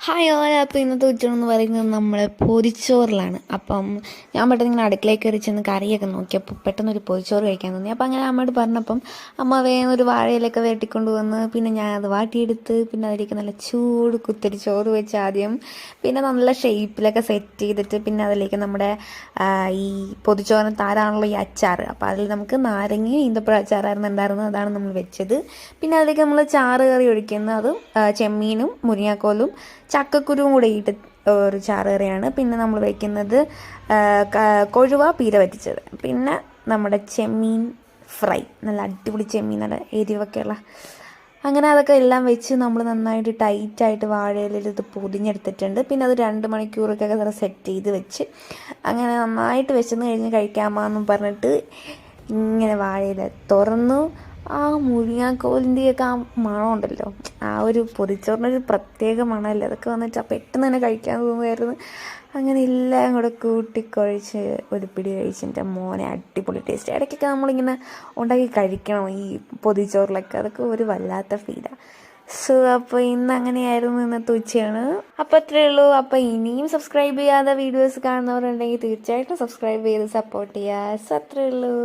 Hi ഓല. അപ്പോൾ ഇന്നത്തെ ഉച്ചയെന്ന് പറയുന്നത് നമ്മൾ പൊതിച്ചോറിലാണ്. അപ്പം ഞാൻ പെട്ടെന്ന് ഇങ്ങനെ അടുക്കളയിൽ കയറി ചെന്ന് കറിയൊക്കെ നോക്കിയപ്പോൾ പെട്ടെന്നൊരു പൊതിച്ചോറ് കഴിക്കാൻ തോന്നി. അപ്പോൾ അങ്ങനെ അമ്മയോട് പറഞ്ഞപ്പം അമ്മ വേഗം ഒരു വാഴയിലൊക്കെ വെട്ടിക്കൊണ്ട് വന്ന് പിന്നെ ഞാൻ അത് വാട്ടിയെടുത്ത് പിന്നെ അതിലേക്ക് നല്ല ചൂട് കുത്തരി ചോറ് വെച്ച് ആദ്യം പിന്നെ നല്ല ഷേപ്പിലൊക്കെ സെറ്റ് ചെയ്തിട്ട് പിന്നെ അതിലേക്ക് നമ്മുടെ ഈ പൊതിച്ചോറിന് താരാണല്ലോ ഈ അച്ചാർ. അപ്പോൾ അതിൽ നമുക്ക് നാരങ്ങയും ഈന്തപ്പഴ അച്ചാറായിരുന്നു ഉണ്ടായിരുന്നത്, അതാണ് നമ്മൾ വെച്ചത്. പിന്നെ അതിലേക്ക് നമ്മൾ ചാറ് കറി ഒഴിക്കുന്നത് അതും ചെമ്മീനും മുരിങ്ങാക്കോലും ചക്കക്കുരുവും കൂടെ ഇട്ട് ഒരു ചാറ് കറിയാണ്. പിന്നെ നമ്മൾ വയ്ക്കുന്നത് കൊഴുവ പീര വറ്റിച്ചത്, പിന്നെ നമ്മുടെ ചെമ്മീൻ ഫ്രൈ, നല്ല അടിപൊളി ചെമ്മീൻ, നല്ല എരിവൊക്കെയുള്ള. അങ്ങനെ അതൊക്കെ എല്ലാം വെച്ച് നമ്മൾ നന്നായിട്ട് ടൈറ്റായിട്ട് വാഴയിലിൽ ഇത് പൊതിഞ്ഞെടുത്തിട്ടുണ്ട്. പിന്നെ അത് 2 മണിക്കൂറൊക്കെ സെറ്റ് ചെയ്ത് വെച്ച് അങ്ങനെ നന്നായിട്ട് വെച്ചെന്ന് കഴിഞ്ഞ് കഴിക്കാമെന്നും പറഞ്ഞിട്ട് ഇങ്ങനെ വാഴയില തുറന്നു. ആ മുരിങ്ങാക്കോലിൻ്റെയൊക്കെ ആ മണം ഉണ്ടല്ലോ, ആ ഒരു പൊതിച്ചോറിനൊരു പ്രത്യേക മണമല്ലേ, അതൊക്കെ വന്നിട്ട് പെട്ടെന്ന് തന്നെ കഴിക്കാൻ തോന്നുമായിരുന്നു. അങ്ങനെ എല്ലാം കൂടെ കൂട്ടിക്കുഴച്ച് ഒരു പിടി കഴിച്ചിട്ട് മോനെ അടിപൊളി ടേസ്റ്റ്. ഇടയ്ക്കൊക്കെ നമ്മളിങ്ങനെ ഉണ്ടാക്കി കഴിക്കണം ഈ പൊതിച്ചോറിലൊക്കെ, അതൊക്കെ ഒരു വല്ലാത്ത ഫീലാണ്. സോ അപ്പോൾ ഇന്ന് അങ്ങനെയായിരുന്നു ഇന്നത്തെ ഉച്ചയാണ്. അപ്പോൾ അത്രയേ ഉള്ളൂ. അപ്പോൾ ഇനിയും സബ്സ്ക്രൈബ് ചെയ്യാതെ വീഡിയോസ് കാണുന്നവരുണ്ടെങ്കിൽ തീർച്ചയായിട്ടും സബ്സ്ക്രൈബ് ചെയ്ത് സപ്പോർട്ട് ചെയ്യുക. സോ അത്രയേ ഉള്ളൂ.